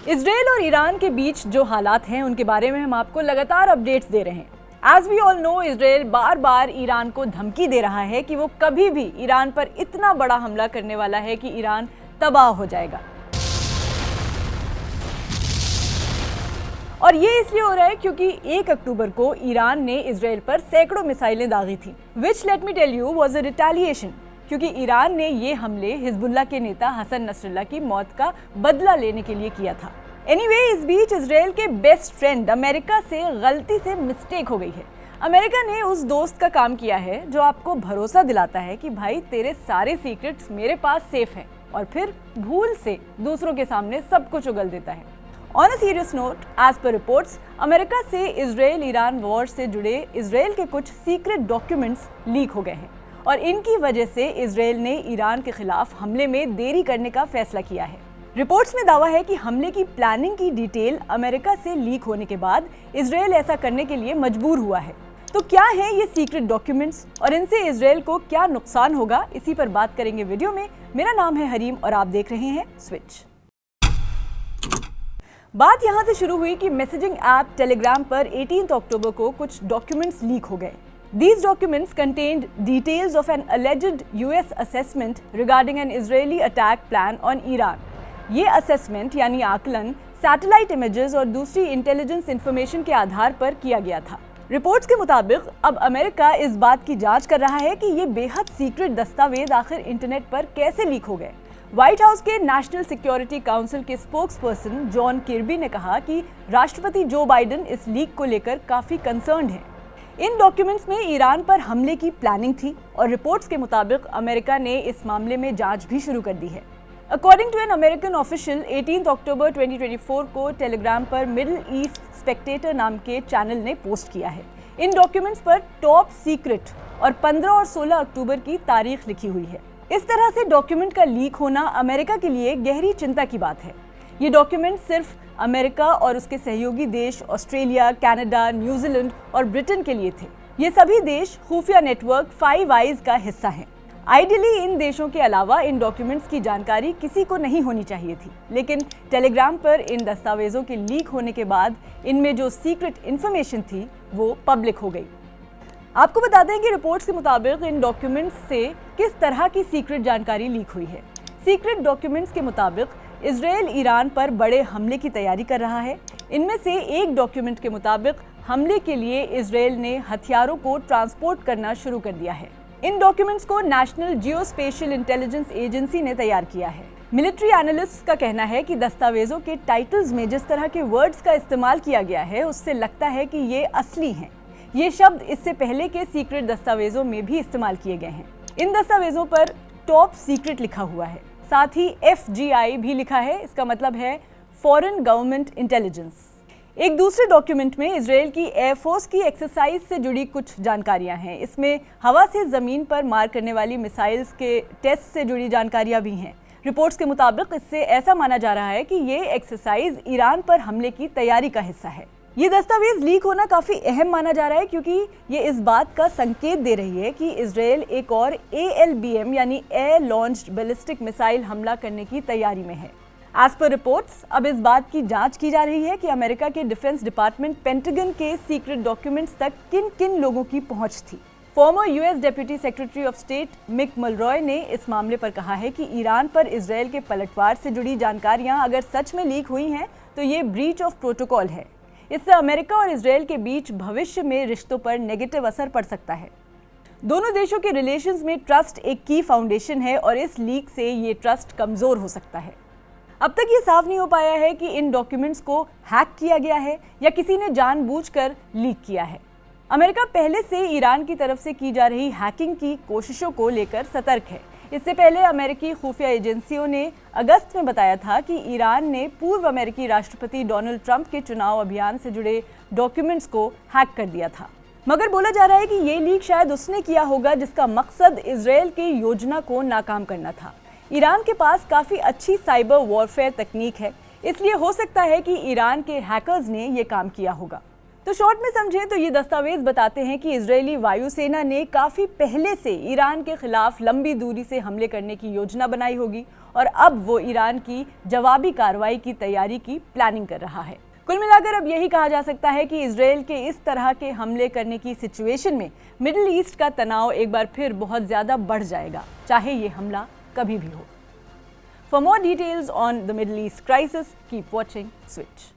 Israel और Iran के बीच जो हालात हैं उनके बारे में हम आपको लगातार अपडेट्स दे रहे हैं। As we all know, Israel बार बार ईरान को धमकी दे रहा है कि वो कभी भी ईरान पर इतना बड़ा हमला करने वाला है कि ईरान तबाह हो जाएगा। और ये इसलिए हो रहा है क्योंकि 1 अक्टूबर को ईरान ने इजराइल पर सैकड़ों मिसाइलें दागी थी, which let me tell you was a retaliation, क्योंकि ईरान ने ये हमले हिजबुल्लाह के नेता हसन नसरल्लाह की मौत का बदला लेने के लिए किया था। एनीवे, इस बीच इजराइल के बेस्ट फ्रेंड अमेरिका से गलती से मिस्टेक हो गई है। अमेरिका ने उस दोस्त का काम किया है जो आपको भरोसा दिलाता है कि भाई तेरे सारे सीक्रेट्स मेरे पास सेफ हैं, और फिर भूल से दूसरों के सामने सब कुछ उगल देता है। On a serious note, as per reports, America से इजराइल ईरान वॉर से जुड़े इजराइल के कुछ सीक्रेट डॉक्यूमेंट्स लीक हो गए हैं, और इनकी वजह से इजराइल ने ईरान के खिलाफ हमले में देरी करने का फैसला किया है। रिपोर्ट्स में दावा है कि हमले की प्लानिंग की डिटेल अमेरिका से लीक होने के बाद इजराइल ऐसा करने के लिए मजबूर हुआ है। तो क्या है ये सीक्रेट डॉक्यूमेंट्स और इनसे इजराइल को क्या नुकसान होगा, इसी पर बात करेंगे वीडियो में। मेरा नाम है हरीम और आप देख रहे हैं स्विच। बात यहाँ से शुरू हुई कि मैसेजिंग ऐप टेलीग्राम पर 18 अक्टूबर को कुछ डॉक्यूमेंट्स लीक हो गए। These documents contained details of an alleged US assessment regarding an Israeli attack plan on Iran. ये असेसमेंट यानी आकलन सैटेलाइट इमेजेस और दूसरी इंटेलिजेंस इंफॉर्मेशन के आधार पर किया गया था। रिपोर्ट्स के मुताबिक अब अमेरिका इस बात की जांच कर रहा है कि ये बेहद सीक्रेट दस्तावेज आखिर इंटरनेट पर कैसे लीक हो गए। व्हाइट हाउस के नेशनल सिक्योरिटी काउंसिल के स्पोक्स पर्सन जॉन किर्बी ने कहा कि राष्ट्रपति जो बाइडेन इस लीक को लेकर काफी कंसर्न्ड हैं। इन डॉक्यूमेंट्स में ईरान पर हमले की प्लानिंग थी और रिपोर्ट्स के मुताबिक अमेरिका ने इस मामले में जांच भी शुरू कर दी है। According to an American official, 18 October 2024 को टेलीग्राम पर मिडिल ईस्ट स्पेक्टेटर नाम के चैनल ने पोस्ट किया है। इन डॉक्यूमेंट्स पर टॉप सीक्रेट और 15 और 16 अक्टूबर की तारीख लिखी हुई है। इस तरह से डॉक्यूमेंट का लीक होना अमेरिका के लिए गहरी चिंता की बात है। ये डॉक्यूमेंट सिर्फ अमेरिका और उसके सहयोगी देश ऑस्ट्रेलिया, कनाडा, न्यूजीलैंड और ब्रिटेन के लिए थे। ये सभी देश खुफिया नेटवर्क 5 आइज का हिस्सा हैं। आइडियली इन देशों के अलावा इन डॉक्यूमेंट्स की जानकारी किसी को नहीं होनी चाहिए थी, लेकिन टेलीग्राम पर इन दस्तावेजों के लीक होने के बाद इनमें जो सीक्रेट इन्फॉर्मेशन थी वो पब्लिक हो गई। आपको बता दें कि रिपोर्ट्स के मुताबिक इन डॉक्यूमेंट्स से किस तरह की सीक्रेट जानकारी लीक हुई है। सीक्रेट डॉक्यूमेंट्स के मुताबिक इजराइल ईरान पर बड़े हमले की तैयारी कर रहा है। इनमें से एक डॉक्यूमेंट के मुताबिक हमले के लिए इजराइल ने हथियारों को ट्रांसपोर्ट करना शुरू कर दिया है। इन डॉक्यूमेंट्स को नेशनल जियोस्पेशियल इंटेलिजेंस एजेंसी ने तैयार किया है। मिलिट्री एनालिस्ट का कहना है कि दस्तावेजों के टाइटल्स में जिस तरह के वर्ड्स का इस्तेमाल किया गया है उससे लगता है कि ये असली हैं। ये शब्द इससे पहले के सीक्रेट दस्तावेजों में भी इस्तेमाल किए गए हैं। इन दस्तावेजों पर टॉप सीक्रेट लिखा हुआ है, साथ ही FGI भी लिखा है। इसका मतलब है फॉरेन गवर्नमेंट इंटेलिजेंस। एक दूसरे डॉक्यूमेंट में इजराइल की एयरफोर्स की एक्सरसाइज से जुड़ी कुछ जानकारियां हैं। इसमें हवा से जमीन पर मार करने वाली मिसाइल्स के टेस्ट से जुड़ी जानकारियां भी हैं। रिपोर्ट्स के मुताबिक इससे ऐसा माना जा रहा है कि ये एक्सरसाइज ईरान पर हमले की तैयारी का हिस्सा है। ये दस्तावेज लीक होना काफी अहम माना जा रहा है क्योंकि ये इस बात का संकेत दे रही है कि इजराइल एक और ALBM यानी एयर लॉन्च्ड बैलिस्टिक मिसाइल हमला करने की तैयारी में है। एज पर रिपोर्ट्स, अब इस बात की जांच की जा रही है कि अमेरिका के डिफेंस डिपार्टमेंट पेंटागन के सीक्रेट डॉक्यूमेंट्स तक किन किन लोगों की पहुंच थी। Former US deputy secretary of state Mick Mulroy ने इस मामले पर कहा है कि ईरान पर इजराइल के पलटवार से जुड़ी जानकारियां अगर सच में लीक हुई हैं तो ये ब्रीच ऑफ प्रोटोकॉल है। इससे अमेरिका और इजराइल के बीच भविष्य में रिश्तों पर नेगेटिव असर पड़ सकता है। दोनों देशों के रिलेशंस में ट्रस्ट एक की फाउंडेशन है और इस लीक से ये ट्रस्ट कमजोर हो सकता है। अब तक ये साफ नहीं हो पाया है कि इन डॉक्यूमेंट्स को हैक किया गया है या किसी ने जानबूझकर लीक किया है। अमेरिका पहले से ईरान की तरफ से की जा रही हैकिंग की कोशिशों को लेकर सतर्क है। इससे पहले अमेरिकी खुफिया एजेंसियों ने अगस्त में बताया था कि ईरान ने पूर्व अमेरिकी राष्ट्रपति डोनाल्ड ट्रंप के चुनाव अभियान से जुड़े डॉक्यूमेंट्स को हैक कर दिया था। मगर बोला जा रहा है कि ये लीक शायद उसने किया होगा जिसका मकसद इजराइल की योजना को नाकाम करना था। ईरान के पास काफ़ी अच्छी साइबर वॉरफेयर तकनीक है, इसलिए हो सकता है कि ईरान के हैकर्स ने ये काम किया होगा। तो शॉर्ट में समझें तो ये दस्तावेज बताते हैं कि इजरायली वायुसेना ने काफ़ी पहले से ईरान के खिलाफ लंबी दूरी से हमले करने की योजना बनाई होगी और अब वो ईरान की जवाबी कार्रवाई की तैयारी की प्लानिंग कर रहा है। कुल मिलाकर अब यही कहा जा सकता है कि इजरायल के इस तरह के हमले करने की सिचुएशन में मिडिल ईस्ट का तनाव एक बार फिर बहुत ज़्यादा बढ़ जाएगा, चाहे ये हमला कभी भी हो। For more details on the Middle East crisis, keep watching Switch.